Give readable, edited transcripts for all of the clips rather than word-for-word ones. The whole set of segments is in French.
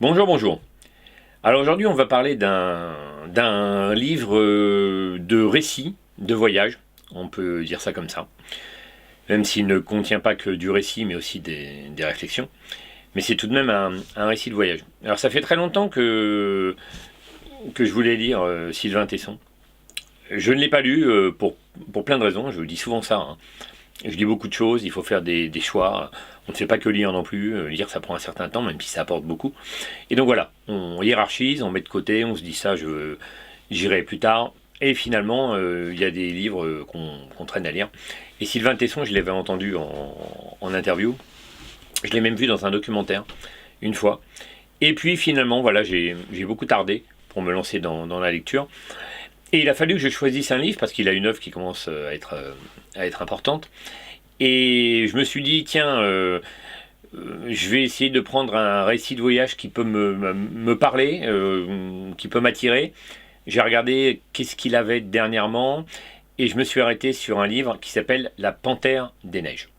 Bonjour, bonjour. Alors aujourd'hui, on va parler d'un livre de récits, de voyage, on peut dire ça comme ça, même s'il ne contient pas que du récit, mais aussi des réflexions. Mais c'est tout de même un récit de voyage. Alors ça fait très longtemps que je voulais lire Sylvain Tesson. Je ne l'ai pas lu pour plein de raisons, je vous dis souvent ça, hein. Je lis beaucoup de choses, il faut faire des choix. On ne fait pas que lire non plus. Lire, ça prend un certain temps, même si ça apporte beaucoup. Et donc voilà, on hiérarchise, on met de côté, on se dit ça, j'irai plus tard. Et finalement, il y a des livres qu'on traîne à lire. Et Sylvain Tesson, je l'avais entendu en interview. Je l'ai même vu dans un documentaire, une fois. Et puis finalement, voilà, j'ai beaucoup tardé pour me lancer dans la lecture. Et il a fallu que je choisisse un livre, parce qu'il a une œuvre qui commence à être importante. Et je me suis dit, tiens, je vais essayer de prendre un récit de voyage qui peut me parler, qui peut m'attirer. J'ai regardé qu'est-ce qu'il avait dernièrement, et je me suis arrêté sur un livre qui s'appelle La Panthère des Neiges.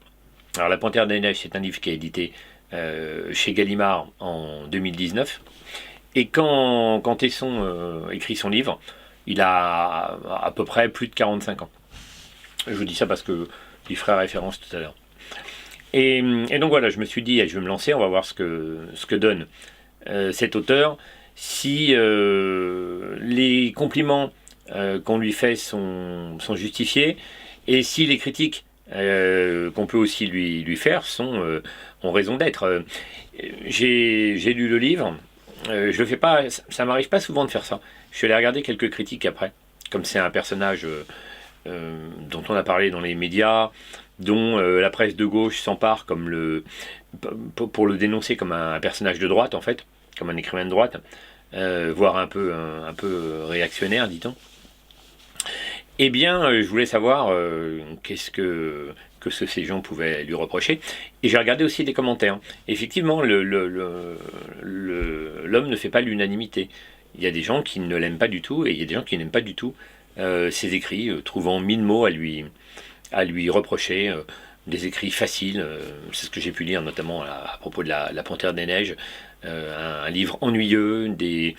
Alors La Panthère des Neiges, c'est un livre qui est édité chez Gallimard en 2019. Et quand Tesson écrit son livre, il a à peu près plus de 45 ans. Je vous dis ça parce que j'y ferai référence tout à l'heure. Et donc voilà, je me suis dit, je vais me lancer, on va voir ce que donne cet auteur. Si les compliments qu'on lui fait sont justifiés, et si les critiques qu'on peut aussi lui faire ont raison d'être. J'ai lu le livre, je le fais pas, ça m'arrive pas souvent de faire ça. Je suis allé regarder quelques critiques après, comme c'est un personnage dont on a parlé dans les médias, dont la presse de gauche s'empare pour le dénoncer comme un personnage de droite en fait, comme un écrivain de droite, voire un peu réactionnaire, dit-on. Eh bien, je voulais savoir qu'est-ce que ces gens pouvaient lui reprocher. Et j'ai regardé aussi des commentaires. Effectivement, l'homme ne fait pas l'unanimité. Il y a des gens qui ne l'aiment pas du tout, et il y a des gens qui n'aiment pas du tout ses écrits, trouvant mille mots à lui reprocher, des écrits faciles. C'est ce que j'ai pu lire notamment à propos de la Panthère des Neiges. Un livre ennuyeux, des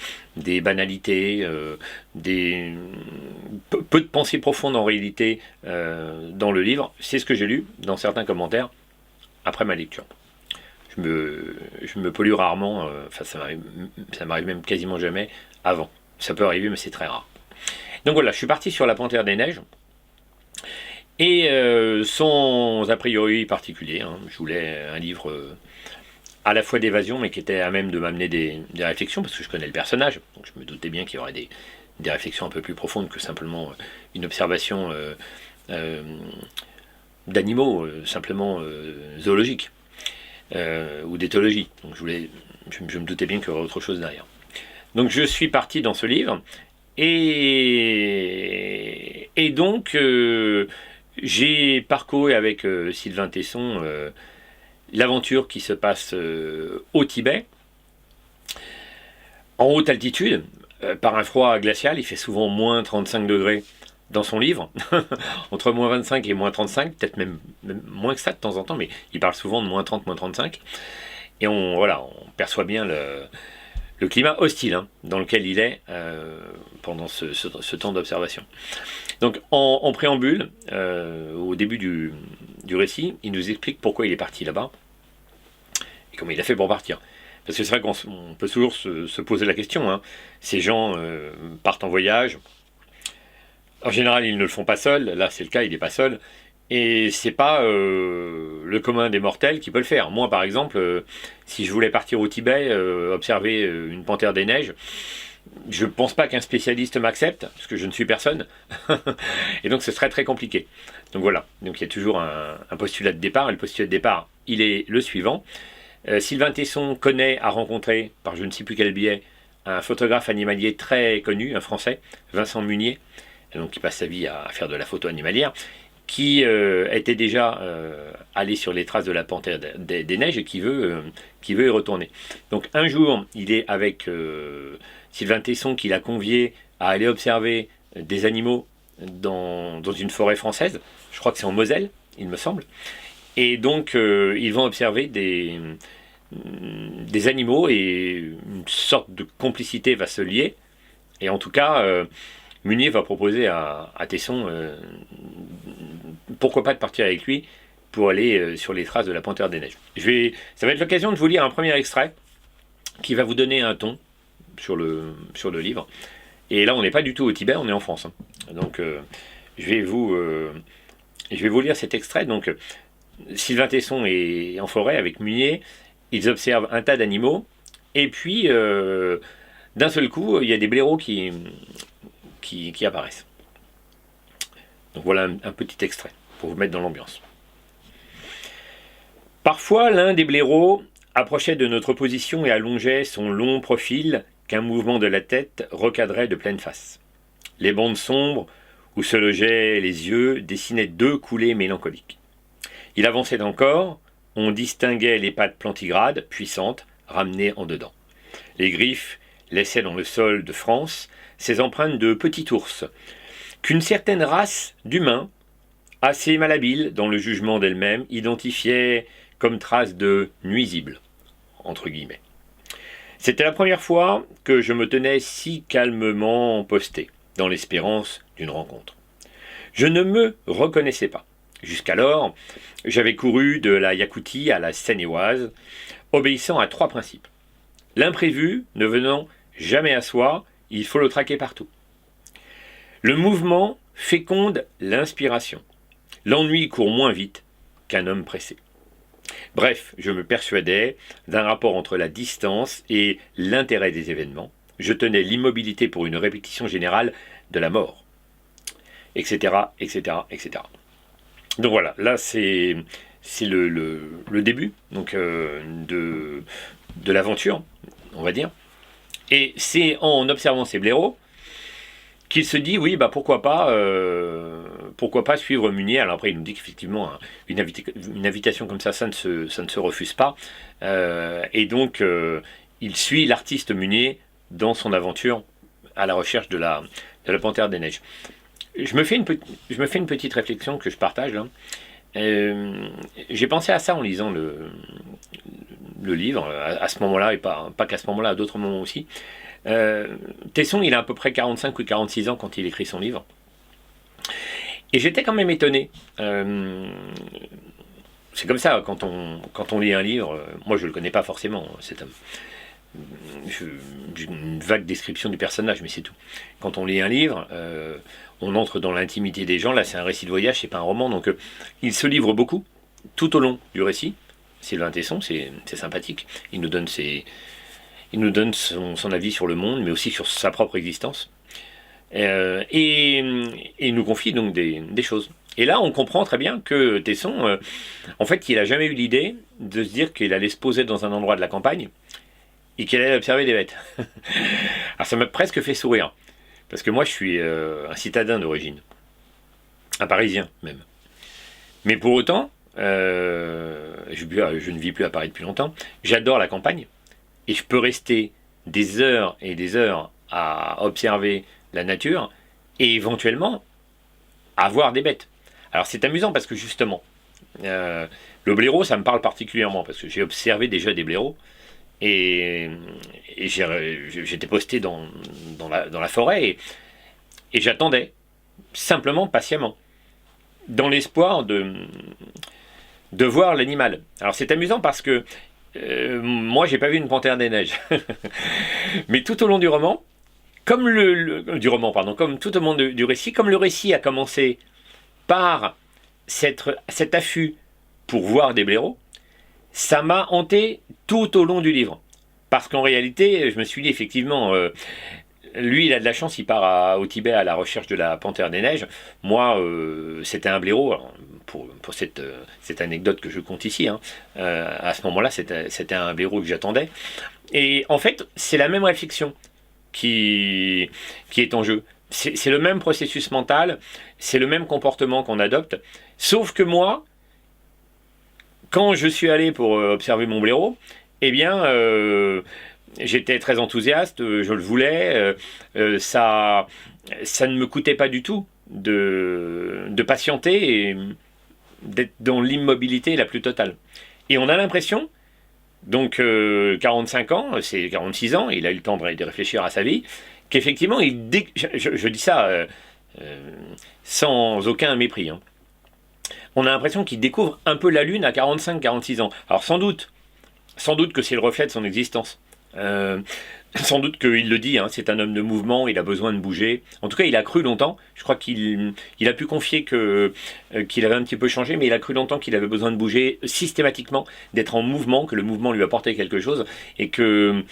banalités, peu de pensées profondes en réalité dans le livre. C'est ce que j'ai lu dans certains commentaires après ma lecture. Je me pollue rarement, enfin ça m'arrive même quasiment jamais avant. Ça peut arriver, mais c'est très rare. Donc voilà, je suis parti sur La Panthère des Neiges, et sans a priori particulier, hein. Je voulais un livre à la fois d'évasion, mais qui était à même de m'amener des réflexions, parce que je connais le personnage, donc je me doutais bien qu'il y aurait des réflexions un peu plus profondes que simplement une observation d'animaux, simplement zoologiques, ou d'éthologie. Donc je me doutais bien qu'il y aurait autre chose derrière. Donc je suis parti dans ce livre, et donc j'ai parcouru avec Sylvain Tesson l'aventure qui se passe au Tibet, en haute altitude, par un froid glacial. Il fait souvent moins 35 degrés dans son livre, entre moins 25 et moins 35, peut-être même moins que ça de temps en temps, mais il parle souvent de moins 30, moins 35. Et on perçoit bien le climat hostile, hein, dans lequel il est pendant ce temps d'observation. Donc en préambule, au début du récit, il nous explique pourquoi il est parti là-bas et comment il a fait pour partir. Parce que c'est vrai qu'on peut toujours se poser la question, hein. Ces gens partent en voyage. En général, ils ne le font pas seuls. Là, c'est le cas, il n'est pas seul. Et c'est pas le commun des mortels qui peut le faire. Moi, par exemple, si je voulais partir au Tibet, observer une panthère des neiges, je ne pense pas qu'un spécialiste m'accepte, parce que je ne suis personne. Et donc, ce serait très compliqué. Donc voilà. Donc il y a toujours un postulat de départ. Et le postulat de départ, il est le suivant. Sylvain Tesson a rencontré, par je ne sais plus quel biais, un photographe animalier très connu, un Français, Vincent Munier, donc qui passe sa vie à faire de la photo animalière, qui était déjà allé sur les traces de la panthère des neiges et qui veut y retourner. Donc un jour, il est avec Sylvain Tesson, qui l'a convié à aller observer des animaux dans une forêt française. Je crois que c'est en Moselle, il me semble. Et donc ils vont observer des animaux et une sorte de complicité va se lier. Et en tout cas, Munier va proposer à Tesson, pourquoi pas de partir avec lui pour aller sur les traces de la Panthère des Neiges. Ça va être l'occasion de vous lire un premier extrait qui va vous donner un ton sur le livre. Et là, on n'est pas du tout au Tibet, on est en France. Donc, je vais vous lire cet extrait. Donc, Sylvain Tesson est en forêt avec Munier. Ils observent un tas d'animaux. Et puis, d'un seul coup, il y a des blaireaux qui apparaissent. Donc voilà un petit extrait pour vous mettre dans l'ambiance. Parfois, l'un des blaireaux approchait de notre position et allongeait son long profil qu'un mouvement de la tête recadrait de pleine face. Les bandes sombres où se logeaient les yeux dessinaient deux coulées mélancoliques. Il avançait encore, on distinguait les pattes plantigrades, puissantes, ramenées en dedans. Les griffes laissaient dans le sol de France ces empreintes de petit ours, qu'une certaine race d'humains, assez malhabile dans le jugement d'elle-même, identifiait comme traces de nuisibles, entre guillemets. C'était la première fois que je me tenais si calmement posté, dans l'espérance d'une rencontre. Je ne me reconnaissais pas. Jusqu'alors, j'avais couru de la Yakoutie à la Seine-et-Oise, obéissant à 3 principes. L'imprévu ne venant jamais à soi, il faut le traquer partout. Le mouvement féconde l'inspiration. L'ennui court moins vite qu'un homme pressé. Bref, je me persuadais d'un rapport entre la distance et l'intérêt des événements. Je tenais l'immobilité pour une répétition générale de la mort, etc., etc., etc. Donc voilà, là c'est le début donc, de l'aventure, on va dire. Et c'est en observant ces blaireaux qu'il se dit, oui, bah pourquoi pas suivre Munier. Alors après, il nous dit qu'effectivement, une invitation comme ça ne se refuse pas. Et donc, il suit l'artiste Munier dans son aventure à la recherche de la Panthère des Neiges. Je me fais une petite réflexion que je partage là. J'ai pensé à ça en lisant le livre, à ce moment-là, et pas qu'à ce moment-là, à d'autres moments aussi. Tesson, il a à peu près 45 ou 46 ans quand il écrit son livre. Et j'étais quand même étonné. C'est comme ça, quand on lit un livre, moi je ne le connais pas forcément, cet homme. J'ai une vague description du personnage, mais c'est tout. Quand on lit un livre, on entre dans l'intimité des gens. Là, c'est un récit de voyage, c'est pas un roman. Donc, il se livre beaucoup, tout au long du récit. Sylvain Tesson, c'est sympathique. Il nous donne son avis sur le monde, mais aussi sur sa propre existence. Et il nous confie donc des choses. Et là, on comprend très bien que Tesson, en fait, il n'a jamais eu l'idée de se dire qu'il allait se poser dans un endroit de la campagne et qu'il allait observer des bêtes. Alors ça m'a presque fait sourire, parce que moi je suis un citadin d'origine, un Parisien même. Mais pour autant, je ne vis plus à Paris depuis longtemps, j'adore la campagne, et je peux rester des heures et des heures à observer la nature, et éventuellement à voir des bêtes. Alors c'est amusant parce que justement, le blaireau, ça me parle particulièrement, parce que j'ai observé déjà des blaireaux, et j'étais posté dans la forêt, et j'attendais, simplement, patiemment, dans l'espoir de voir l'animal. Alors c'est amusant parce que moi j'ai pas vu une panthère des neiges, mais tout au long du roman, comme comme tout au long du récit, comme le récit a commencé par cet affût pour voir des blaireaux, ça m'a hanté tout au long du livre. Parce qu'en réalité, je me suis dit effectivement, lui il a de la chance, il part au Tibet à la recherche de la panthère des neiges. Moi, c'était un blaireau. Alors, pour cette anecdote que je compte ici, hein, à ce moment-là, c'était un blaireau que j'attendais. Et en fait, c'est la même réflexion qui est en jeu. C'est le même processus mental, c'est le même comportement qu'on adopte. Sauf que moi, quand je suis allé pour observer mon blaireau, eh bien, j'étais très enthousiaste, je le voulais, ça ne me coûtait pas du tout de patienter et d'être dans l'immobilité la plus totale. Et on a l'impression Donc 45 ans, c'est 46 ans, il a eu le temps de réfléchir à sa vie, qu'effectivement, je dis ça sans aucun mépris, hein. On a l'impression qu'il découvre un peu la Lune à 45-46 ans. Alors sans doute que c'est le reflet de son existence. Sans doute qu'il le dit, hein, c'est un homme de mouvement, il a besoin de bouger. En tout cas, il a cru longtemps. Je crois qu'il a pu confier qu'il avait un petit peu changé, mais il a cru longtemps qu'il avait besoin de bouger systématiquement, d'être en mouvement, que le mouvement lui apportait quelque chose, et que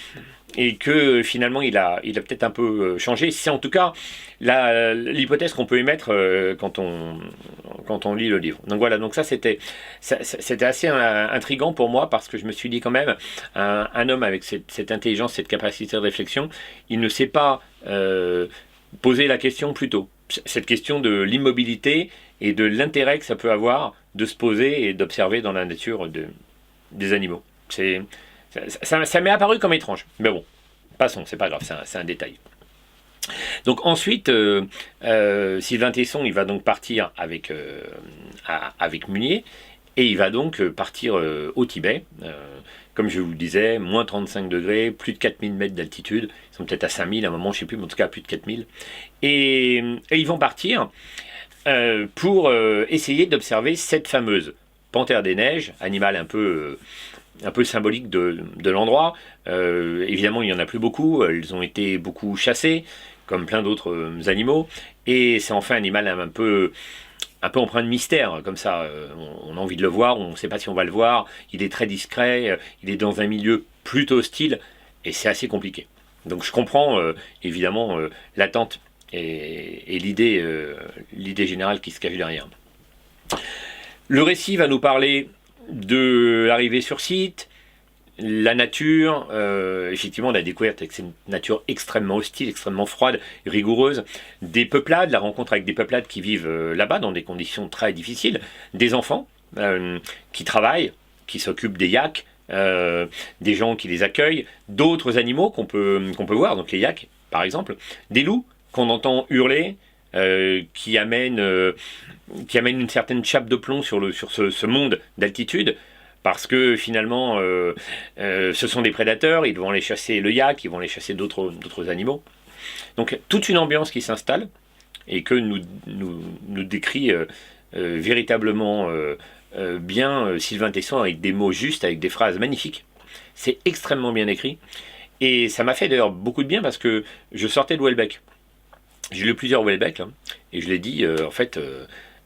finalement il a peut-être un peu changé. C'est en tout cas l'hypothèse qu'on peut émettre quand on lit le livre. Donc voilà, donc ça c'était assez intriguant pour moi, parce que je me suis dit quand même, un homme avec cette intelligence, cette capacité de réflexion, il ne sait pas poser la question plus tôt. Cette question de l'immobilité et de l'intérêt que ça peut avoir de se poser et d'observer dans la nature des animaux. Ça m'est apparu comme étrange, mais bon, passons, c'est pas grave, c'est un détail. Donc ensuite, Sylvain Tesson, il va donc partir avec Munier, et il va donc partir au Tibet. Comme je vous le disais, moins 35 degrés, plus de 4000 mètres d'altitude, ils sont peut-être à 5000 à un moment, je ne sais plus, mais en tout cas à plus de 4000. Et ils vont partir pour essayer d'observer cette fameuse panthère des neiges, animal un peu symbolique de l'endroit. Évidemment, il n'y en a plus beaucoup, elles ont été beaucoup chassées, comme plein d'autres animaux, et c'est enfin un animal un peu empreint de mystère, comme ça, on a envie de le voir, on ne sait pas si on va le voir, il est très discret, il est dans un milieu plutôt hostile, et c'est assez compliqué. Donc je comprends évidemment l'attente et l'idée générale qui se cache derrière. Le récit va nous parler de l'arrivée sur site, la nature, effectivement la découverte avec cette nature extrêmement hostile, extrêmement froide, rigoureuse, des peuplades, la rencontre avec des peuplades qui vivent là-bas dans des conditions très difficiles, des enfants qui travaillent, qui s'occupent des yaks, des gens qui les accueillent, d'autres animaux qu'on peut voir, donc les yaks par exemple, des loups qu'on entend hurler, qui amènent une certaine chape de plomb sur ce monde d'altitude, parce que finalement ce sont des prédateurs, ils vont aller chasser le yak, ils vont aller chasser d'autres animaux. Donc toute une ambiance qui s'installe et que nous décrit véritablement bien Sylvain Tesson, avec des mots justes, avec des phrases magnifiques. C'est extrêmement bien écrit, et ça m'a fait d'ailleurs beaucoup de bien, parce que je sortais de Houellebecq. J'ai lu plusieurs Houellebecq, là, et je l'ai dit, en fait,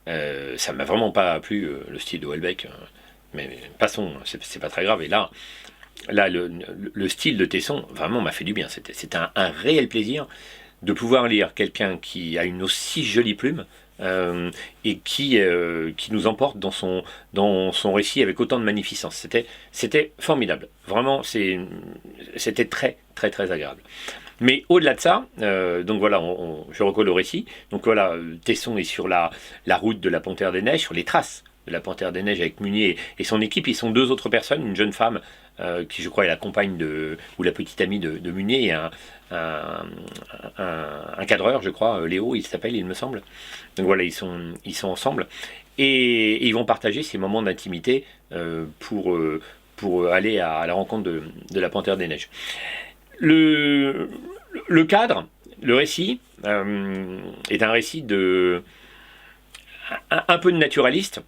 ça m'a vraiment pas plu, le style de Houellebecq. Mais passons, c'est pas très grave. Et là le style de Tesson vraiment m'a fait du bien. C'était un réel plaisir de pouvoir lire quelqu'un qui a une aussi jolie plume, et qui nous emporte dans son récit avec autant de magnificence. C'était formidable. Vraiment, c'était très, très, très agréable. Mais au-delà de ça, donc voilà, je recolle au récit. Donc voilà, Tesson est sur la route de la Panthère des Neiges, sur les traces de la Panthère des Neiges avec Munier et son équipe. Ils sont deux autres personnes, une jeune femme qui, je crois, est la compagne ou la petite amie de Munier, et un cadreur, je crois, Léo, il s'appelle, il me semble. Donc voilà, ils sont ensemble, et ils vont partager ces moments d'intimité pour aller à la rencontre de la Panthère des Neiges. Le cadre, le récit, est un récit un peu de naturaliste,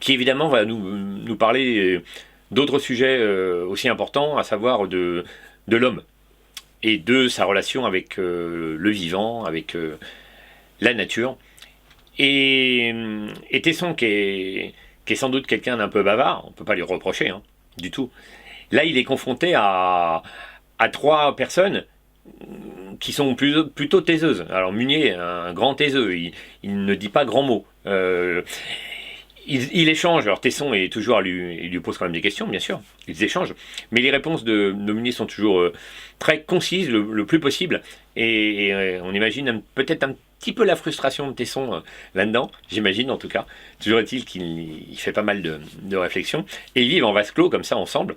qui évidemment va nous parler d'autres sujets aussi importants, à savoir de l'homme et de sa relation avec le vivant, avec la nature. Et Tesson, qui est sans doute quelqu'un d'un peu bavard, on ne peut pas lui reprocher, hein, du tout. Là, il est confronté à trois personnes qui sont plutôt taiseuses. Alors Munier, un grand taiseux, il ne dit pas grand mot. Il échange, alors Tesson est toujours il lui pose quand même des questions, bien sûr, ils échangent, mais les réponses de Munier sont toujours très concises, le plus possible, et on imagine peut-être un petit peu la frustration de Tesson là-dedans, j'imagine en tout cas. Toujours est-il qu'il fait pas mal de réflexions, et ils vivent en vase clos comme ça ensemble,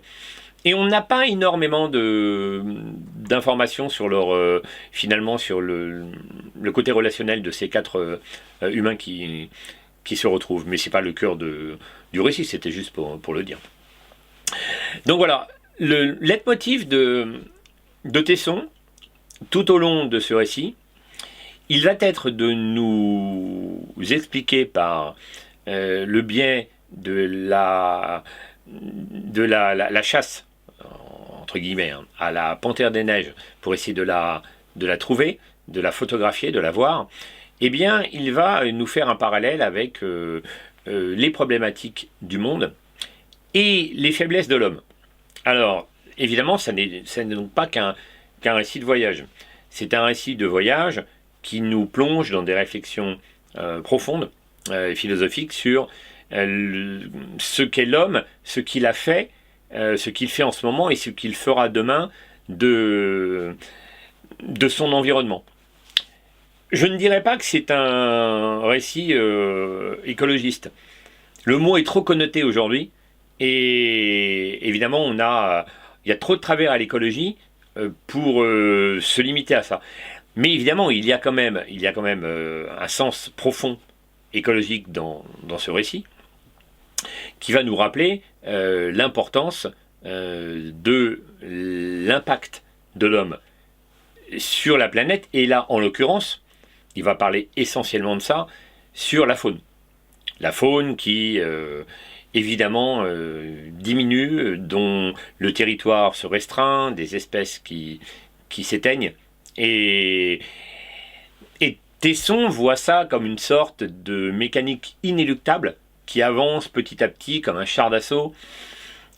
et on n'a pas énormément d'informations sur finalement sur le côté relationnel de ces quatre humains qui se retrouvent, mais c'est pas le cœur du récit, c'était juste pour le dire. Donc voilà, le leitmotiv de Tesson, tout au long de ce récit, il va être de nous expliquer par le biais de la chasse, entre guillemets, hein, à la panthère des neiges, pour essayer de la trouver, de la photographier, de la voir, eh bien, il va nous faire un parallèle avec les problématiques du monde et les faiblesses de l'homme. Alors, évidemment, ça n'est donc pas qu'un récit de voyage. C'est un récit de voyage qui nous plonge dans des réflexions profondes, philosophiques, sur ce qu'est l'homme, ce qu'il a fait, ce qu'il fait en ce moment et ce qu'il fera demain de son environnement. Je ne dirais pas que c'est un récit écologiste. Le mot est trop connoté aujourd'hui et évidemment il y a trop de travers à l'écologie pour se limiter à ça. Mais évidemment, il y a quand même un sens profond écologique dans ce récit qui va nous rappeler l'importance de l'impact de l'homme sur la planète, et là, en l'occurrence, il va parler essentiellement de ça, sur la faune. La faune qui, évidemment, diminue, dont le territoire se restreint, des espèces qui s'éteignent. Et Tesson voit ça comme une sorte de mécanique inéluctable qui avance petit à petit comme un char d'assaut,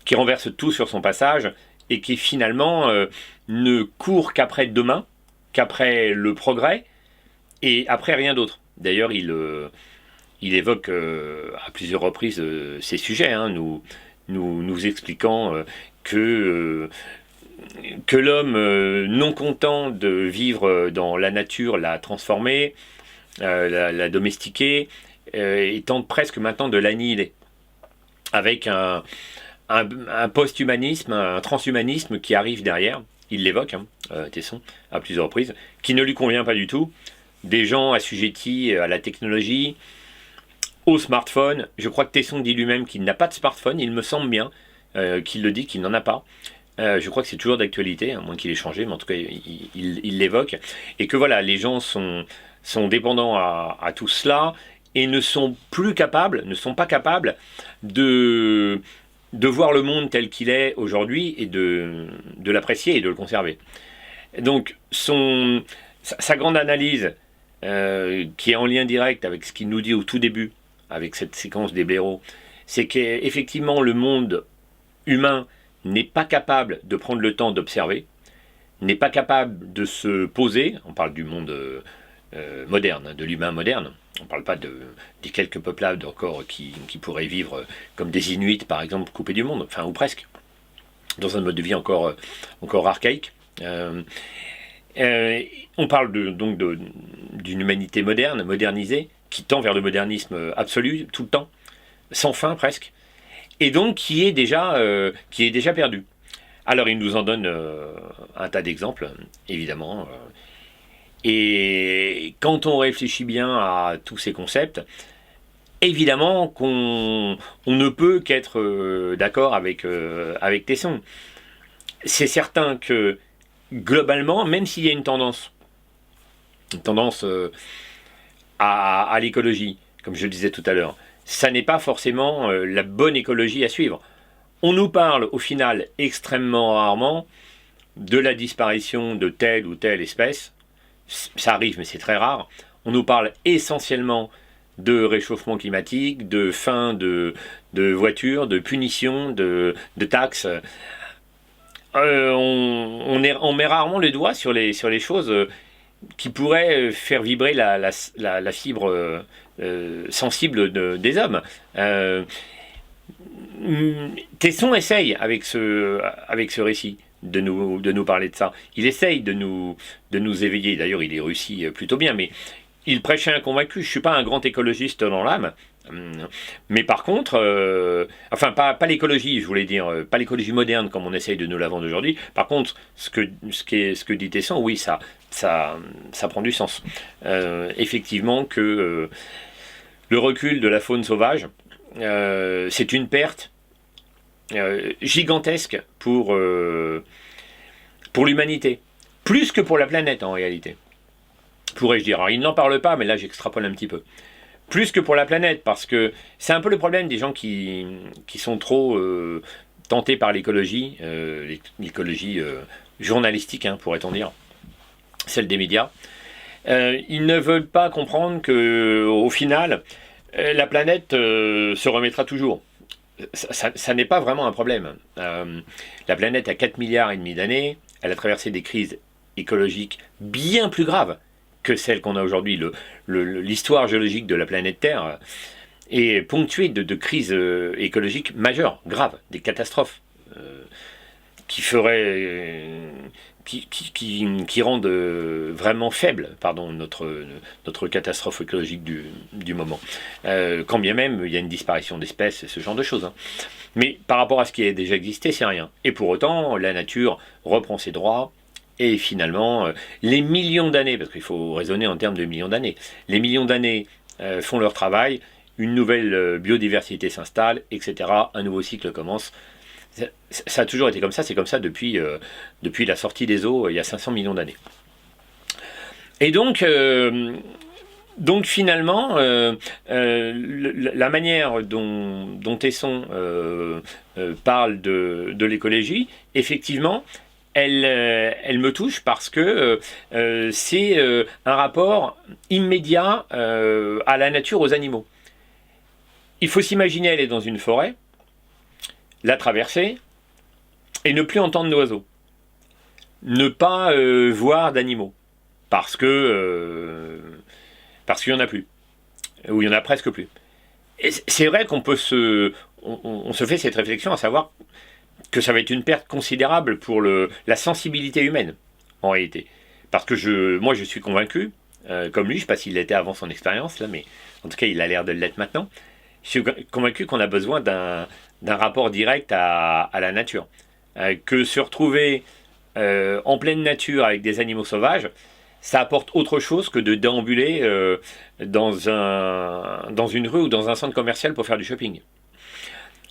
qui renverse tout sur son passage et qui finalement ne court qu'après demain, qu'après le progrès et après rien d'autre. D'ailleurs, il évoque à plusieurs reprises ces sujets, hein, nous expliquant que l'homme, non content de vivre dans la nature, l'a transformée, la domestiquée, et tente presque maintenant de l'annihiler, avec un post-humanisme, un transhumanisme qui arrive derrière. Il l'évoque, hein, Tesson, à plusieurs reprises, qui ne lui convient pas du tout. Des gens assujettis à la technologie, au smartphone. Je crois que Tesson dit lui-même qu'il n'a pas de smartphone, il me semble bien qu'il le dit, qu'il n'en a pas. Je crois que c'est toujours d'actualité, à moins qu'il ait changé, mais en tout cas, il l'évoque. Et que voilà, les gens sont dépendants à tout cela et ne sont pas capables de voir le monde tel qu'il est aujourd'hui et de l'apprécier et de le conserver. Donc, sa grande analyse, qui est en lien direct avec ce qu'il nous dit au tout début, avec cette séquence des blaireaux, c'est qu'effectivement, le monde humain n'est pas capable de prendre le temps d'observer, n'est pas capable de se poser, on parle du monde moderne, de l'humain moderne, on ne parle pas des quelques peuplades encore qui pourraient vivre comme des Inuits par exemple, coupés du monde, enfin ou presque, dans un mode de vie encore archaïque. On parle donc d'une humanité moderne, modernisée, qui tend vers le modernisme absolu tout le temps, sans fin presque, et donc qui est déjà perdu. Alors il nous en donne un tas d'exemples, évidemment. Et quand on réfléchit bien à tous ces concepts, évidemment qu'on ne peut qu'être d'accord avec Tesson. C'est certain que globalement, même s'il y a une tendance à l'écologie, comme je le disais tout à l'heure, ça n'est pas forcément la bonne écologie à suivre. On nous parle au final extrêmement rarement de la disparition de telle ou telle espèce. Ça arrive, mais c'est très rare. On nous parle essentiellement de réchauffement climatique, de fin de voitures, de punitions, de taxes. On met rarement le doigt sur les choses qui pourraient faire vibrer la fibre sensible des hommes. Tesson essaye avec ce récit de nous parler de ça. Il essaye de nous éveiller. D'ailleurs, il y réussit plutôt bien, mais il prêchait un convaincu. Je ne suis pas un grand écologiste dans l'âme, mais par contre, pas l'écologie, je voulais dire, pas l'écologie moderne comme on essaye de nous la vendre aujourd'hui. Par contre, ce que dit Tesson, oui, ça prend du sens. Effectivement que le recul de la faune sauvage, c'est une perte gigantesque pour l'humanité, plus que pour la planète en réalité, pourrais-je dire. Alors il n'en parle pas, mais là j'extrapole un petit peu. Plus que pour la planète, parce que c'est un peu le problème des gens qui sont trop tentés par l'écologie, l'écologie journalistique, hein, pourrait-on dire, celle des médias. Ils ne veulent pas comprendre que, au final, la planète se remettra toujours. Ça n'est pas vraiment un problème. La planète a 4 milliards et demi d'années, elle a traversé des crises écologiques bien plus graves que celles qu'on a aujourd'hui. L'histoire géologique de la planète Terre est ponctuée de crises écologiques majeures, graves, des catastrophes qui feraient qui rendent vraiment faible, pardon, notre catastrophe écologique du moment. Quand bien même il y a une disparition d'espèces, ce genre de choses. Hein. Mais par rapport à ce qui a déjà existé, c'est rien. Et pour autant, la nature reprend ses droits. Et finalement, les millions d'années, parce qu'il faut raisonner en termes de millions d'années, les millions d'années font leur travail, une nouvelle biodiversité s'installe, etc. Un nouveau cycle commence. Ça a toujours été comme ça, c'est comme ça depuis la sortie des eaux il y a 500 millions d'années. Et donc finalement, la manière dont Tesson parle de l'écologie, effectivement, elle me touche parce que c'est un rapport immédiat à la nature, aux animaux. Il faut s'imaginer aller dans une forêt, la traverser et ne plus entendre d'oiseaux, ne pas voir d'animaux parce qu'il n'y en a plus, ou il y en a presque plus. Et c'est vrai qu'on peut on se fait cette réflexion à savoir que ça va être une perte considérable pour la sensibilité humaine en réalité, parce que moi je suis convaincu, comme lui, je ne sais pas s'il l'était avant son expérience là, mais en tout cas il a l'air de l'être maintenant. Je suis convaincu qu'on a besoin d'un rapport direct à la nature. Que se retrouver en pleine nature avec des animaux sauvages, ça apporte autre chose que de déambuler dans une rue ou dans un centre commercial pour faire du shopping.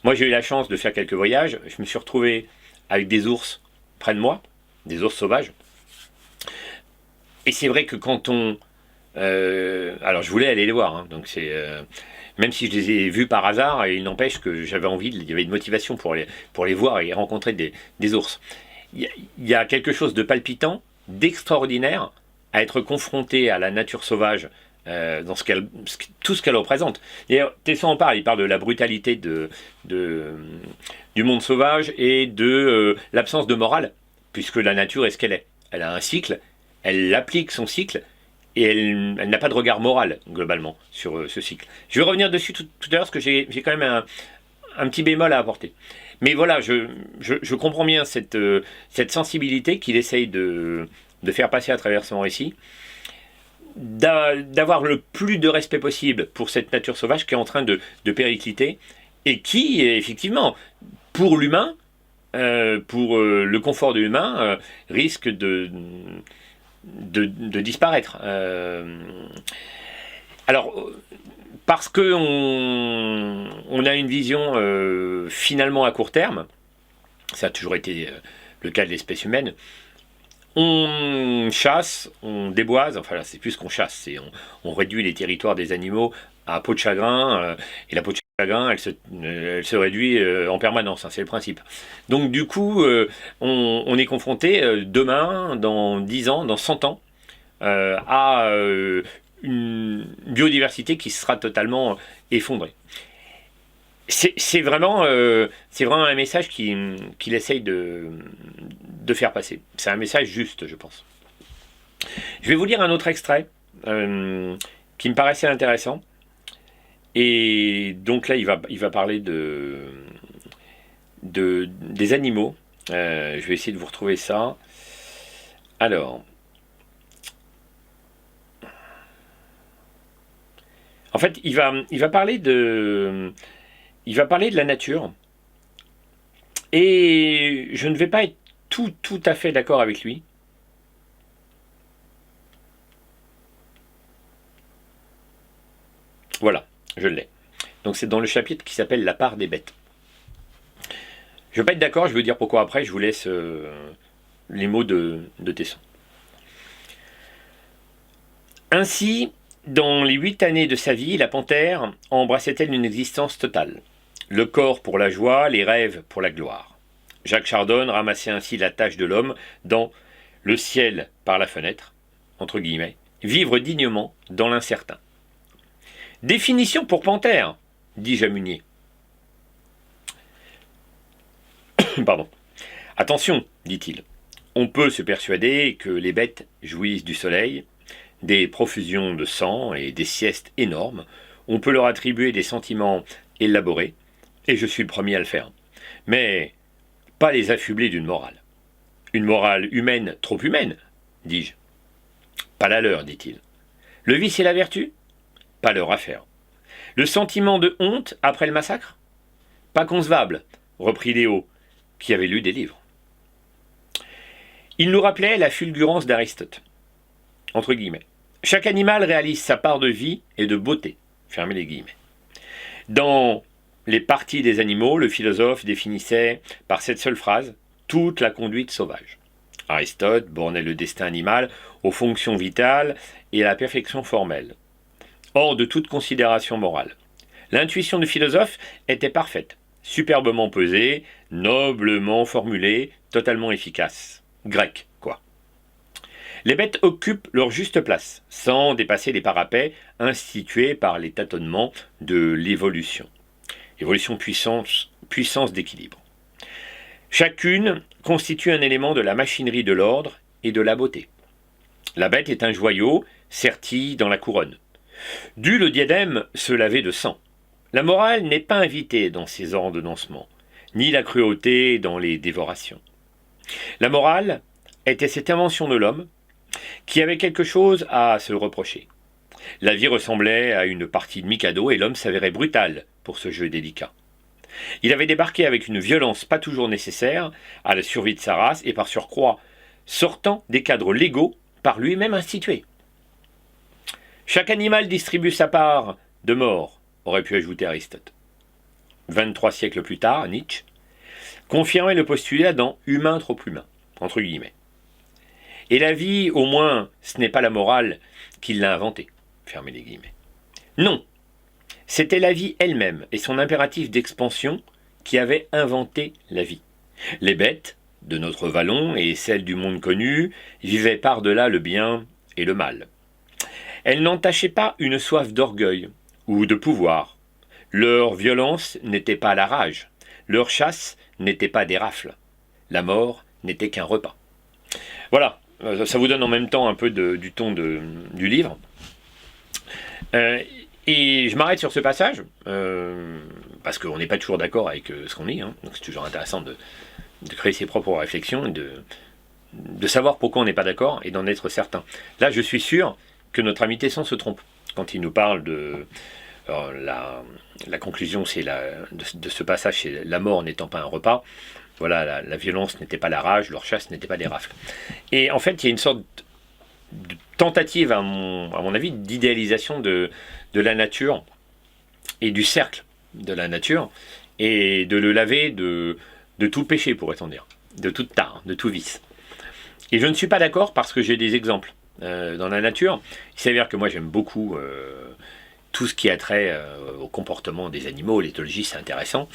Moi j'ai eu la chance de faire quelques voyages, je me suis retrouvé avec des ours près de moi, des ours sauvages. Et c'est vrai que quand alors je voulais aller les voir, hein, donc c'est... même si je les ai vus par hasard, il n'empêche que j'avais envie, il y avait une motivation pour les voir et rencontrer des ours. Il y a quelque chose de palpitant, d'extraordinaire, à être confronté à la nature sauvage, dans tout ce qu'elle représente. Et Tesson en parle, il parle de la brutalité du monde sauvage et de l'absence de morale, puisque la nature est ce qu'elle est. Elle a un cycle, elle applique son cycle, et elle n'a pas de regard moral, globalement, sur ce cycle. Je vais revenir dessus tout à l'heure, parce que j'ai quand même un petit bémol à apporter. Mais voilà, je comprends bien cette sensibilité qu'il essaye de faire passer à travers son récit, d'avoir le plus de respect possible pour cette nature sauvage qui est en train de péricliter, et qui, effectivement, pour l'humain, pour le confort de l'humain, risque de disparaître. Alors, parce qu'on a une vision finalement à court terme, ça a toujours été le cas de l'espèce humaine, on chasse, on déboise, enfin là c'est plus qu'on chasse, on réduit les territoires des animaux à peau de chagrin, et la peau de chagrin elle se réduit en permanence, hein, c'est le principe. Donc du coup on est confronté demain, dans 10 ans, dans 100 ans, à une biodiversité qui sera totalement effondrée. C'est vraiment un message qu'il essaye de faire passer. C'est un message juste, je pense. Je vais vous lire un autre extrait qui me paraissait intéressant. Et donc là, il va parler des animaux. Je vais essayer de vous retrouver ça. Alors, en fait, il va parler de la nature. Et je ne vais pas être tout à fait d'accord avec lui. Voilà, je l'ai. Donc c'est dans le chapitre qui s'appelle La part des bêtes. Je ne veux pas être d'accord, je veux dire pourquoi après, je vous laisse les mots de Tesson. Ainsi, dans les 8 années de sa vie, la panthère embrassait-elle une existence totale. Le corps pour la joie, les rêves pour la gloire. Jacques Chardon ramassait ainsi la tâche de l'homme dans le ciel par la fenêtre, entre guillemets, vivre dignement dans l'incertain. Définition pour panthère, dit Jamunier. Pardon. Attention, dit-il. On peut se persuader que les bêtes jouissent du soleil, des profusions de sang et des siestes énormes. On peut leur attribuer des sentiments élaborés, et je suis le premier à le faire. Mais pas les affubler d'une morale. Une morale humaine, trop humaine, dis-je. Pas la leur, dit-il. Le vice et la vertu? Pas leur affaire. Le sentiment de honte après le massacre? Pas concevable, reprit Léo, qui avait lu des livres. Il nous rappelait la fulgurance d'Aristote. Entre guillemets. Chaque animal réalise sa part de vie et de beauté. Fermez les guillemets. Dans les parties des animaux, le philosophe définissait par cette seule phrase toute la conduite sauvage. Aristote bornait le destin animal aux fonctions vitales et à la perfection formelle, hors de toute considération morale. L'intuition du philosophe était parfaite, superbement pesée, noblement formulée, totalement efficace. Grec, quoi. Les bêtes occupent leur juste place, sans dépasser les parapets institués par les tâtonnements de l'évolution. Évolution puissance d'équilibre. Chacune constitue un élément de la machinerie de l'ordre et de la beauté. La bête est un joyau serti dans la couronne. Dû le diadème se laver de sang. La morale n'est pas invitée dans ces ordonnancements, ni la cruauté dans les dévorations. La morale était cette invention de l'homme qui avait quelque chose à se reprocher. La vie ressemblait à une partie de Mikado et l'homme s'avérait brutal pour ce jeu délicat. Il avait débarqué avec une violence pas toujours nécessaire à la survie de sa race et par surcroît sortant des cadres légaux par lui-même institués. Chaque animal distribue sa part de mort, aurait pu ajouter Aristote. 23 siècles plus tard, Nietzsche confirmait le postulat dans Humain trop humain, entre guillemets. Et la vie, au moins, ce n'est pas la morale qui l'a inventée, fermez les guillemets. Non, c'était la vie elle-même et son impératif d'expansion qui avait inventé la vie. Les bêtes de notre vallon et celles du monde connu vivaient par-delà le bien et le mal. Elles n'entachaient pas une soif d'orgueil ou de pouvoir. Leur violence n'était pas la rage. Leur chasse n'était pas des rafles. La mort n'était qu'un repas. Voilà, ça vous donne en même temps un peu du ton du livre. Et je m'arrête sur ce passage, parce qu'on n'est pas toujours d'accord avec ce qu'on lit, hein, donc c'est toujours intéressant de créer ses propres réflexions et de savoir pourquoi on n'est pas d'accord et d'en être certain. Là, je suis sûr que notre ami Tesson se trompe quand il nous parle de... Alors, la conclusion c'est de ce passage, c'est la mort n'étant pas un repas, voilà, la violence n'était pas la rage, leur chasse n'était pas des rafles. Et en fait, il y a une sorte de tentative, à mon avis, d'idéalisation de la nature et du cercle de la nature, et de le laver de tout péché, pourrait-on dire, de toute tare, de tout vice. Et je ne suis pas d'accord parce que j'ai des exemples. Dans la nature, il s'avère que moi j'aime beaucoup tout ce qui a trait au comportement des animaux, l'éthologie c'est intéressant,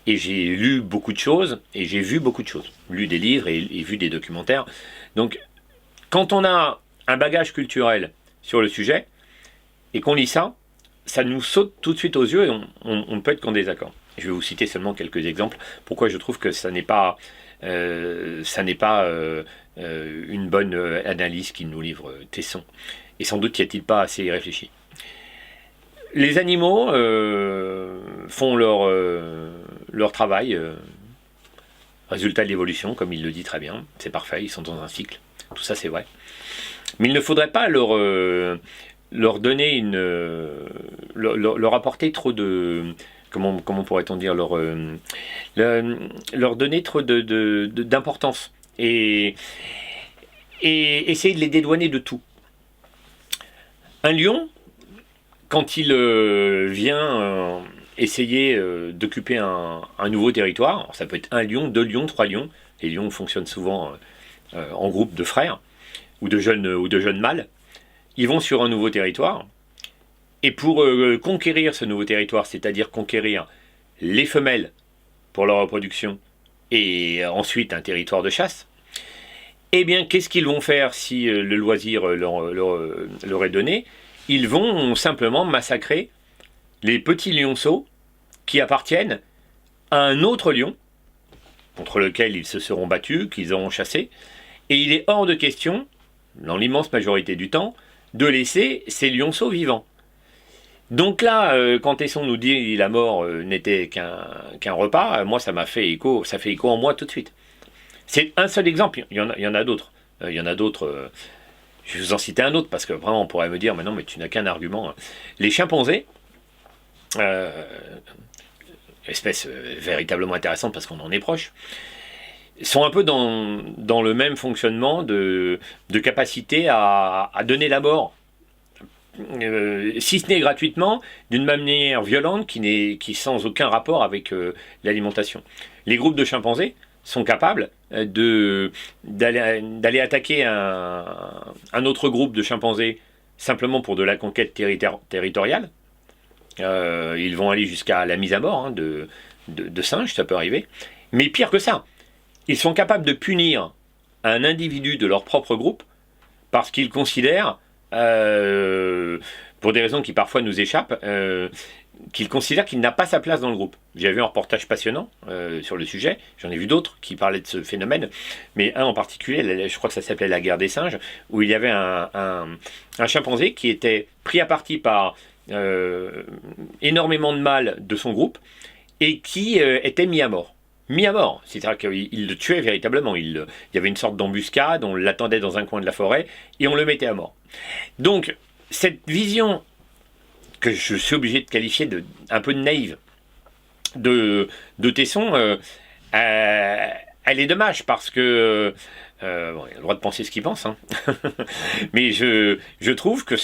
et j'ai lu beaucoup de choses, et j'ai vu beaucoup de choses, lu des livres et vu des documentaires. Donc quand on a un bagage culturel sur le sujet, et qu'on lit ça, ça nous saute tout de suite aux yeux, et on ne peut être qu'en désaccord. Je vais vous citer seulement quelques exemples, pourquoi je trouve que ça n'est pas une bonne analyse qu'il nous livre Tesson. Et sans doute y a-t-il pas assez réfléchi. Les animaux font leur travail, résultat de l'évolution, comme il le dit très bien, c'est parfait, ils sont dans un cycle, tout ça c'est vrai. Mais il ne faudrait pas leur donner leur apporter trop de... Comment pourrait-on dire, leur donner trop d'importance et essayer de les dédouaner de tout. Un lion, quand il vient essayer d'occuper un nouveau territoire. Alors, ça peut être 1 lion, 2 lions, 3 lions. Les lions fonctionnent souvent en groupe de frères ou de jeunes mâles. Ils vont sur un nouveau territoire. Et pour conquérir ce nouveau territoire, c'est-à-dire conquérir les femelles pour leur reproduction et ensuite un territoire de chasse, eh bien, qu'est-ce qu'ils vont faire si le loisir leur est donné? Ils vont simplement massacrer les petits lionceaux qui appartiennent à un autre lion, contre lequel ils se seront battus, qu'ils auront chassé, et il est hors de question, dans l'immense majorité du temps, de laisser ces lionceaux vivants. Donc là, quand Tesson nous dit la mort n'était qu'un repas, moi ça fait écho en moi tout de suite. C'est un seul exemple, il y en a d'autres. Il y en a d'autres, je vais vous en citer un autre, parce que vraiment on pourrait me dire, mais non, mais tu n'as qu'un argument. Les chimpanzés, espèce véritablement intéressante parce qu'on en est proche, sont un peu dans le même fonctionnement de capacité à donner la mort. Si ce n'est gratuitement, d'une manière violente qui sans aucun rapport avec l'alimentation. Les groupes de chimpanzés sont capables d'aller attaquer un autre groupe de chimpanzés simplement pour de la conquête territoriale. Ils vont aller jusqu'à la mise à mort de singes, ça peut arriver. Mais pire que ça, ils sont capables de punir un individu de leur propre groupe parce qu'ils considèrent, pour des raisons qui parfois nous échappent, qu'il considère qu'il n'a pas sa place dans le groupe. J'ai vu un reportage passionnant sur le sujet, j'en ai vu d'autres qui parlaient de ce phénomène, mais un en particulier, je crois que ça s'appelait la guerre des singes, où il y avait un chimpanzé qui était pris à partie par énormément de mâles de son groupe, et qui était mis à mort. Mis à mort, c'est-à-dire qu'il le tuait véritablement, il y avait une sorte d'embuscade, on l'attendait dans un coin de la forêt, et on le mettait à mort. Donc, cette vision que je suis obligé de qualifier un peu de naïve de Tesson, elle est dommage parce que bon, il a le droit de penser ce qu'il pense, hein. Mais je trouve que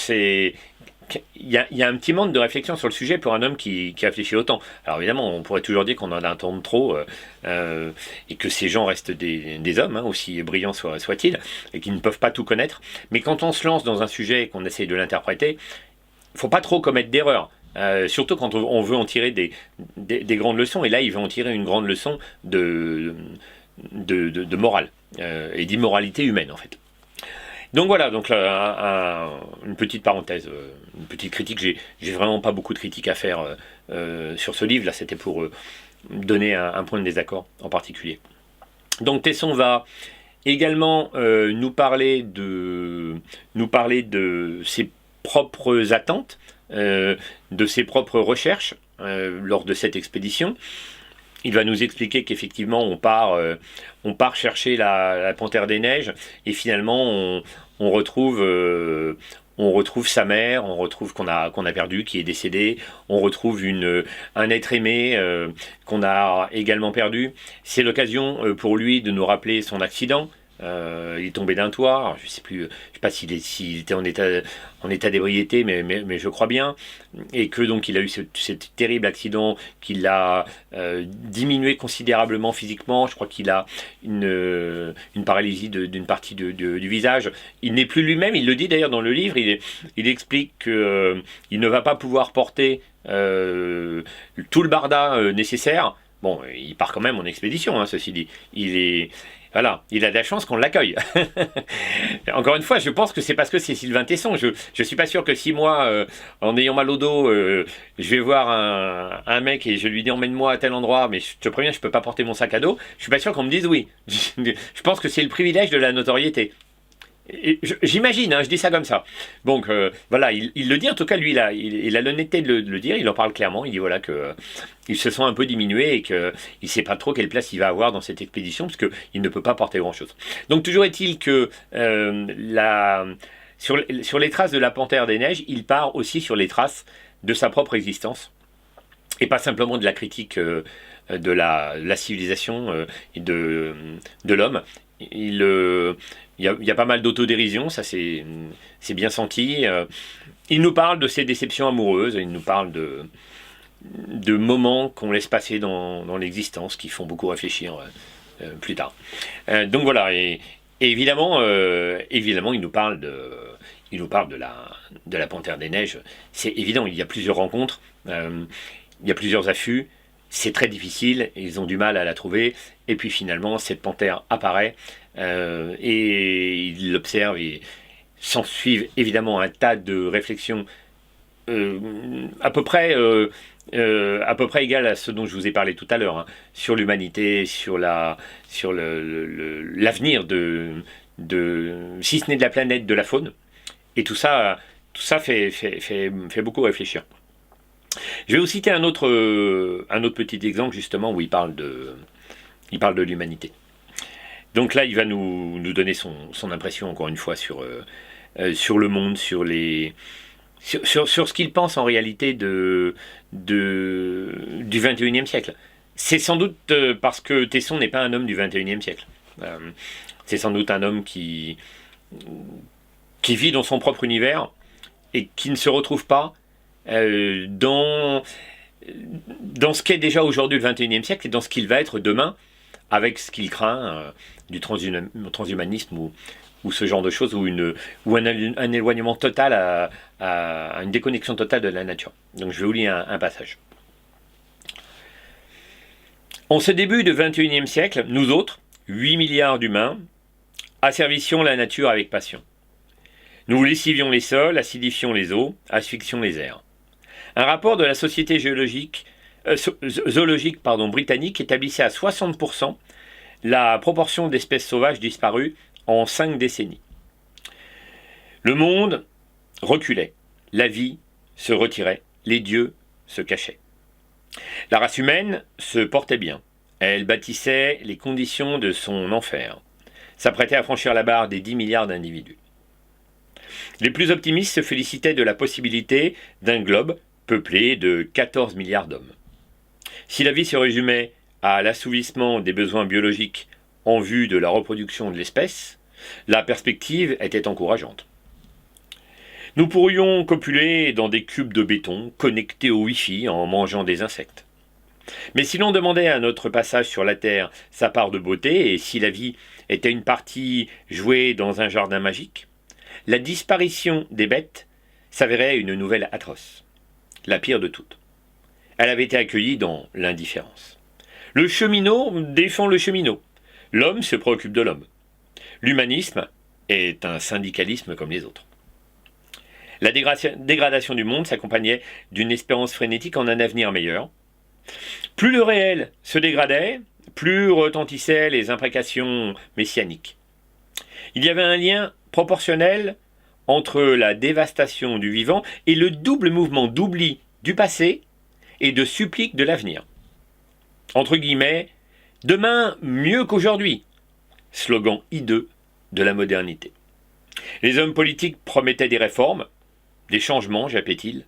il y a un petit manque de réflexion sur le sujet pour un homme qui réfléchit autant. Alors évidemment, on pourrait toujours dire qu'on en a un temps de trop et que ces gens restent des hommes, hein, aussi brillants soient-ils, et qui ne peuvent pas tout connaître. Mais quand on se lance dans un sujet et qu'on essaye de l'interpréter, il ne faut pas trop commettre d'erreurs. Surtout quand on veut en tirer des grandes leçons. Et là, il veut en tirer une grande leçon de morale et d'immoralité humaine, en fait. Donc voilà, donc une petite parenthèse, une petite critique. J'ai vraiment pas beaucoup de critiques à faire sur ce livre. Là, c'était pour donner un point de désaccord en particulier. Donc Tesson va également nous parler de ses propres attentes, de ses propres recherches lors de cette expédition. Il va nous expliquer qu'effectivement on part chercher la panthère des neiges et finalement on retrouve sa mère, on retrouve qu'on a perdu, qui est décédé, on retrouve un être aimé qu'on a également perdu. C'est l'occasion pour lui de nous rappeler son accident. Il est tombé d'un toit, je ne sais pas s'il était en état d'ébriété, mais je crois bien, et que donc il a eu cet terrible accident qui l'a diminué considérablement physiquement. Je crois qu'il a une paralysie d'une partie du visage. Il n'est plus lui-même, il le dit d'ailleurs dans le livre, il explique qu'il ne va pas pouvoir porter tout le barda nécessaire. Bon, il part quand même en expédition, hein, ceci dit. Voilà, il a de la chance qu'on l'accueille. Encore une fois, je pense que c'est parce que c'est Sylvain Tesson. Je ne suis pas sûr que si moi, en ayant mal au dos, je vais voir un mec et je lui dis emmène-moi à tel endroit, mais je te préviens, je ne peux pas porter mon sac à dos, je suis pas sûr qu'on me dise oui. Je pense que c'est le privilège de la notoriété. J'imagine, hein, je dis ça comme ça. Donc voilà, il le dit, en tout cas lui il a l'honnêteté de le dire, il en parle clairement, il dit voilà que ils se sont un peu diminués et qu'il ne sait pas trop quelle place il va avoir dans cette expédition parce qu'il ne peut pas porter grand chose. Donc toujours est-il que sur les traces de la panthère des neiges, il part aussi sur les traces de sa propre existence et pas simplement de la critique de la civilisation et de l'homme. Il y a pas mal d'autodérision, ça c'est bien senti. Il nous parle de ses déceptions amoureuses, il nous parle moments qu'on laisse passer dans l'existence qui font beaucoup réfléchir plus tard. Donc voilà, et évidemment, il nous parle de la Panthère des Neiges. C'est évident, il y a plusieurs rencontres, il y a plusieurs affûts, c'est très difficile, ils ont du mal à la trouver, et puis finalement, cette panthère apparaît, et ils l'observent, et s'ensuivent évidemment un tas de réflexions à peu près égal à ce dont je vous ai parlé tout à l'heure, hein, sur l'humanité, sur l'avenir si ce n'est de la planète, de la faune. Et tout ça fait beaucoup réfléchir. Je vais vous citer un autre petit exemple, justement, où il parle de l'humanité. Donc là, il va nous donner son impression, encore une fois, sur le monde, sur ce qu'il pense en réalité du 21e siècle. C'est sans doute parce que Tesson n'est pas un homme du 21e siècle. C'est sans doute un homme qui vit dans son propre univers et qui ne se retrouve pas dans ce qu'est déjà aujourd'hui le 21e siècle et dans ce qu'il va être demain, avec ce qu'il craint du transhumanisme ou ce genre de choses, ou un éloignement total à une déconnexion totale de la nature. Donc je vais vous lire un passage. En ce début du 21e siècle, nous autres, 8 milliards d'humains, asservissions la nature avec passion. Nous lessivions les sols, acidifions les eaux, asphyxions les airs. Un rapport de la Société zoologique britannique établissait à 60% la proportion d'espèces sauvages disparues en 5 décennies. Le monde reculait, la vie se retirait, les dieux se cachaient. La race humaine se portait bien, elle bâtissait les conditions de son enfer, s'apprêtait à franchir la barre des 10 milliards d'individus. Les plus optimistes se félicitaient de la possibilité d'un globe peuplé de 14 milliards d'hommes. Si la vie se résumait à l'assouvissement des besoins biologiques en vue de la reproduction de l'espèce, la perspective était encourageante. Nous pourrions copuler dans des cubes de béton connectés au Wi-Fi en mangeant des insectes. Mais si l'on demandait à notre passage sur la Terre sa part de beauté, et si la vie était une partie jouée dans un jardin magique, la disparition des bêtes s'avérait une nouvelle atroce, la pire de toutes. Elle avait été accueillie dans l'indifférence. Le cheminot défend le cheminot. L'homme se préoccupe de l'homme. L'humanisme est un syndicalisme comme les autres. La dégradation du monde s'accompagnait d'une espérance frénétique en un avenir meilleur. Plus le réel se dégradait, plus retentissaient les imprécations messianiques. Il y avait un lien proportionnel entre la dévastation du vivant et le double mouvement d'oubli du passé et de supplique de l'avenir. Entre guillemets, demain mieux qu'aujourd'hui, slogan hideux de la modernité. Les hommes politiques promettaient des réformes, des changements, jappait-il.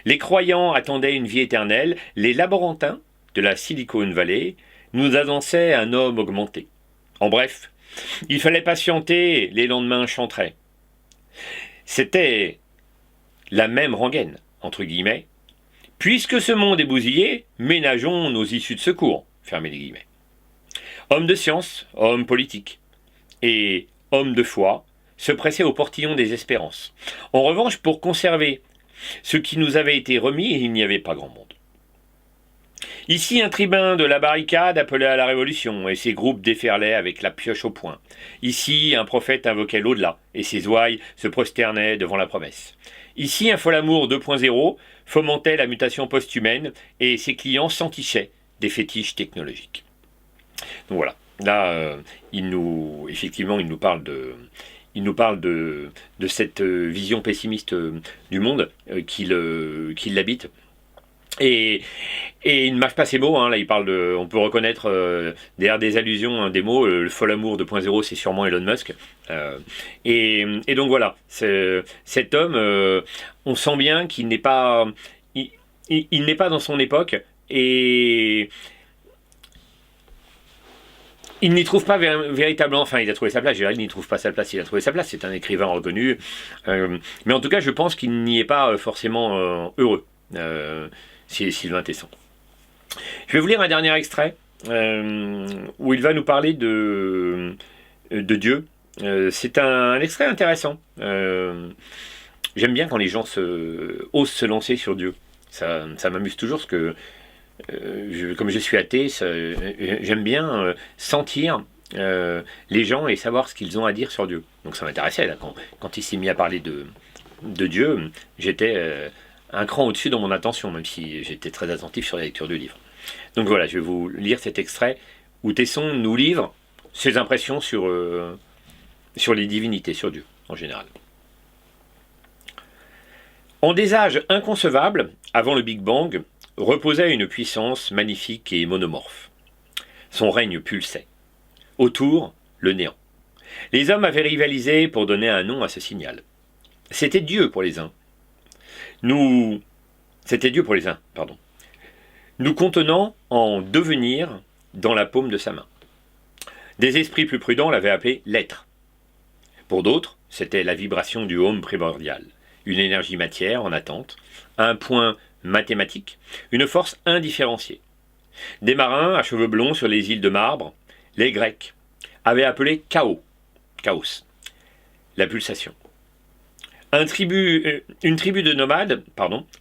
Les croyants attendaient une vie éternelle. Les laborantins de la Silicon Valley nous annonçaient un homme augmenté. En bref, il fallait patienter, les lendemains chanteraient. C'était la même rengaine, entre guillemets. Puisque ce monde est bousillé, ménageons nos issues de secours, fermez les guillemets. Hommes de science, hommes politiques et hommes de foi se pressaient au portillon des espérances. En revanche, pour conserver ce qui nous avait été remis, il n'y avait pas grand monde. Ici, un tribun de la barricade appelait à la révolution, et ses groupes déferlaient avec la pioche au poing. Ici, un prophète invoquait l'au-delà, et ses ouailles se prosternaient devant la promesse. Ici, un fol-amour 2.0 fomentait la mutation post-humaine, et ses clients s'entichaient des fétiches technologiques. Donc voilà, là, il nous parle de cette vision pessimiste du monde qui l'habite. Et il ne mâche pas ses mots, hein. Là il parle on peut reconnaître derrière des allusions, hein, des mots, le fol amour 2.0 c'est sûrement Elon Musk. Et donc voilà, cet homme, on sent bien qu'il n'est pas, il n'est pas dans son époque, et il n'y trouve pas véritablement, enfin il a trouvé sa place, il n'y trouve pas sa place, il a trouvé sa place, c'est un écrivain reconnu, mais en tout cas je pense qu'il n'y est pas forcément heureux. C'est Sylvain Tesson. Je vais vous lire un dernier extrait où il va nous parler de Dieu. C'est un extrait intéressant. J'aime bien quand les gens osent se lancer sur Dieu. Ça m'amuse toujours parce que, comme je suis athée, j'aime bien sentir les gens et savoir ce qu'ils ont à dire sur Dieu. Donc ça m'intéressait, là, quand il s'est mis à parler de Dieu, j'étais un cran au-dessus dans mon attention, même si j'étais très attentif sur la lecture du livre. Donc voilà, je vais vous lire cet extrait où Tesson nous livre ses impressions sur les divinités, sur Dieu en général. En des âges inconcevables, avant le Big Bang, reposait une puissance magnifique et monomorphe. Son règne pulsait. Autour, le néant. Les hommes avaient rivalisé pour donner un nom à ce signal. C'était Dieu pour les uns. C'était Dieu pour les uns, pardon. Nous contenant en devenir dans la paume de sa main. Des esprits plus prudents l'avaient appelé l'être. Pour d'autres, c'était la vibration du home primordial, une énergie matière en attente, un point mathématique, une force indifférenciée. Des marins à cheveux blonds sur les îles de marbre, les Grecs, avaient appelé chaos, la pulsation. Une tribu de nomades,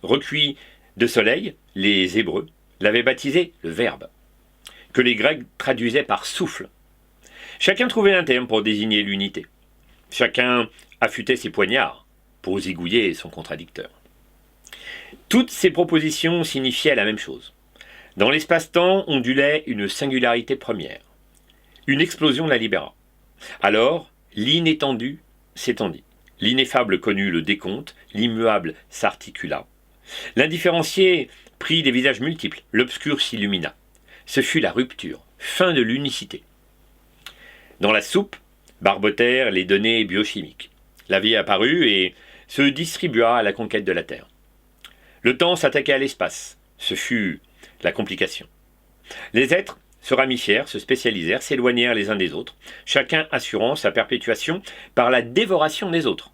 recueillis de soleil, les Hébreux, l'avaient baptisé le Verbe, que les Grecs traduisaient par souffle. Chacun trouvait un terme pour désigner l'unité. Chacun affûtait ses poignards pour zigouiller son contradicteur. Toutes ces propositions signifiaient la même chose. Dans l'espace-temps ondulait une singularité première. Une explosion la libéra. Alors, l'inétendu s'étendit. L'ineffable connut le décompte, l'immuable s'articula. L'indifférencié prit des visages multiples, l'obscur s'illumina. Ce fut la rupture, fin de l'unicité. Dans la soupe barbotèrent les données biochimiques. La vie apparut et se distribua à la conquête de la Terre. Le temps s'attaquait à l'espace. Ce fut la complication. Les êtres se ramifièrent, se spécialisèrent, s'éloignèrent les uns des autres, chacun assurant sa perpétuation par la dévoration des autres.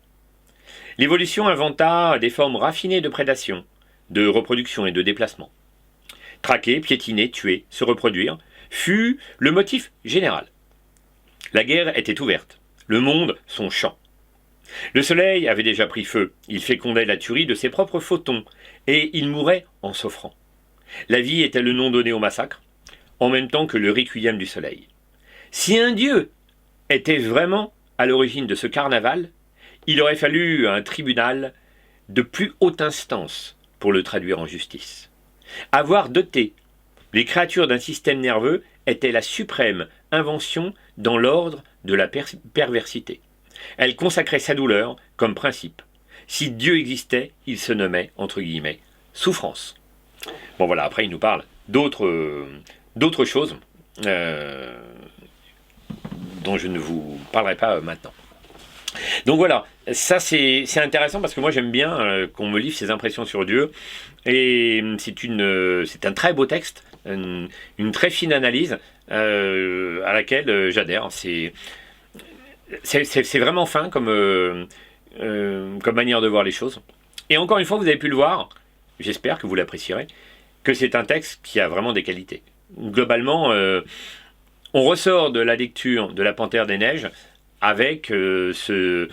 L'évolution inventa des formes raffinées de prédation, de reproduction et de déplacement. Traquer, piétiner, tuer, se reproduire fut le motif général. La guerre était ouverte, le monde son champ. Le soleil avait déjà pris feu, il fécondait la tuerie de ses propres photons, et il mourait en s'offrant. La vie était le nom donné au massacre, en même temps que le requiem du soleil. Si un dieu était vraiment à l'origine de ce carnaval, il aurait fallu un tribunal de plus haute instance pour le traduire en justice. Avoir doté les créatures d'un système nerveux était la suprême invention dans l'ordre de la perversité. Elle consacrait sa douleur comme principe. Si Dieu existait, il se nommait, entre guillemets, souffrance. Bon voilà, après il nous parle d'autres choses dont je ne vous parlerai pas maintenant. Donc voilà, ça c'est intéressant parce que moi j'aime bien qu'on me livre ses impressions sur Dieu et c'est un très beau texte, une très fine analyse à laquelle j'adhère. C'est vraiment fin comme manière de voir les choses. Et encore une fois, vous avez pu le voir, j'espère que vous l'apprécierez, que c'est un texte qui a vraiment des qualités. Globalement, on ressort de la lecture de La Panthère des Neiges avec ce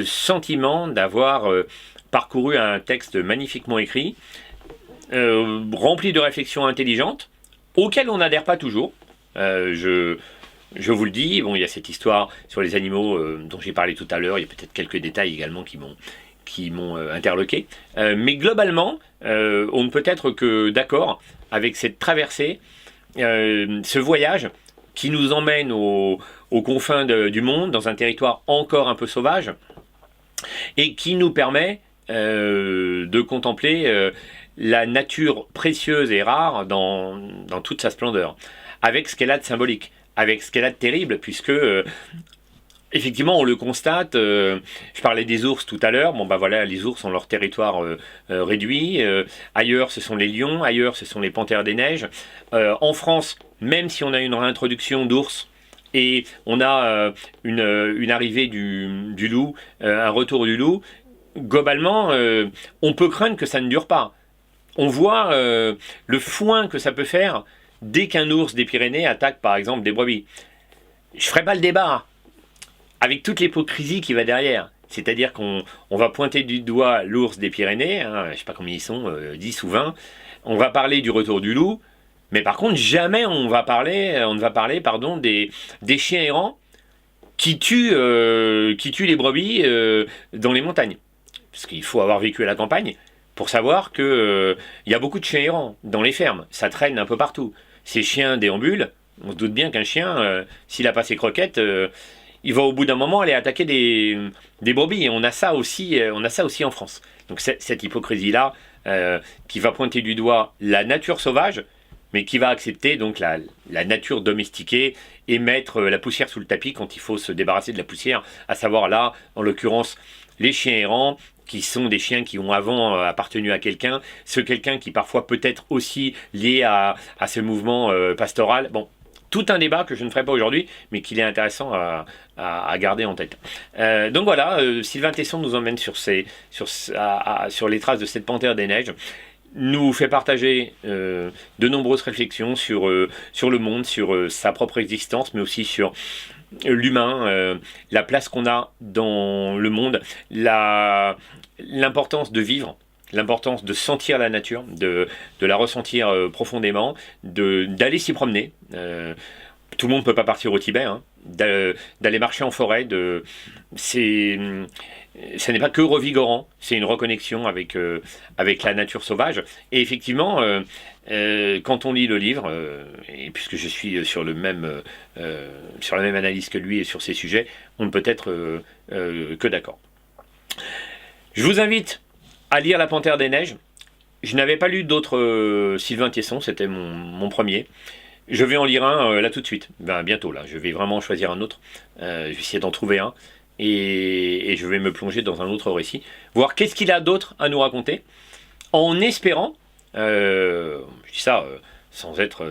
sentiment d'avoir parcouru un texte magnifiquement écrit, rempli de réflexions intelligentes, auxquelles on n'adhère pas toujours. Je vous le dis, bon, il y a cette histoire sur les animaux dont j'ai parlé tout à l'heure, il y a peut-être quelques détails également qui m'ont interloqué. Mais globalement, on ne peut être que d'accord avec cette traversée, ce voyage qui nous emmène aux confins du monde, dans un territoire encore un peu sauvage, et qui nous permet de contempler la nature précieuse et rare dans toute sa splendeur, avec ce qu'elle a de symbolique, avec ce qu'elle a de terrible, puisque effectivement on le constate. Je parlais des ours tout à l'heure. Bon bah voilà, les ours ont leur territoire réduit. Ailleurs ce sont les lions, ailleurs ce sont les panthères des neiges. En France, même si on a une réintroduction d'ours et on a une arrivée du loup, un retour du loup, globalement on peut craindre que ça ne dure pas. on voit le foin que ça peut faire dès qu'un ours des Pyrénées attaque par exemple des brebis. Je ferai pas le débat avec toute l'hypocrisie qui va derrière. C'est-à-dire qu'on va pointer du doigt l'ours des Pyrénées, hein, je ne sais pas combien ils sont, 10 ou 20, on va parler du retour du loup, mais par contre jamais on ne va parler pardon, des chiens errants qui tuent les brebis dans les montagnes. Parce qu'il faut avoir vécu à la campagne pour savoir qu'il y a beaucoup de chiens errants dans les fermes, ça traîne un peu partout. Ces chiens déambulent, on se doute bien qu'un chien, s'il n'a pas ses croquettes, il va au bout d'un moment aller attaquer des brebis. Et on a ça aussi en France. Donc cette hypocrisie-là, qui va pointer du doigt la nature sauvage, mais qui va accepter donc la nature domestiquée et mettre la poussière sous le tapis quand il faut se débarrasser de la poussière, à savoir là, en l'occurrence, les chiens errants, qui sont des chiens qui ont avant appartenu à quelqu'un, ce quelqu'un qui parfois peut être aussi lié à ce mouvement pastoral. Bon, tout un débat que je ne ferai pas aujourd'hui, mais qu'il est intéressant à garder en tête. Donc voilà, Sylvain Tesson nous emmène sur les traces de cette panthère des neiges, nous fait partager de nombreuses réflexions sur le monde, sur sa propre existence, mais aussi sur l'humain, la place qu'on a dans le monde, l'importance de vivre, l'importance de sentir la nature, de la ressentir profondément, d'aller s'y promener. Tout le monde ne peut pas partir au Tibet, hein, d'aller marcher en forêt. Ça n'est pas que revigorant, c'est une reconnexion avec la nature sauvage. Et effectivement, quand on lit le livre, et puisque je suis sur la même analyse que lui et sur ces sujets, on ne peut être que d'accord. Je vous invite à lire La Panthère des Neiges. Je n'avais pas lu d'autres Sylvain Tesson, c'était mon premier. Je vais en lire un là tout de suite, bientôt là, je vais vraiment choisir un autre, je vais essayer d'en trouver un, et je vais me plonger dans un autre récit, voir qu'est-ce qu'il a d'autre à nous raconter, en espérant, je dis ça sans être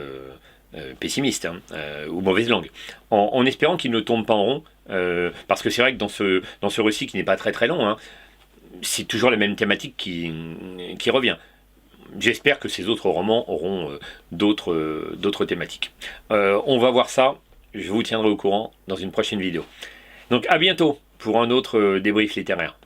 pessimiste hein, ou mauvaise langue, en espérant qu'il ne tourne pas en rond, parce que c'est vrai que dans ce récit qui n'est pas très très long, hein, c'est toujours la même thématique qui revient. J'espère que ces autres romans auront d'autres thématiques. On va voir ça, je vous tiendrai au courant dans une prochaine vidéo. Donc à bientôt pour un autre débrief littéraire.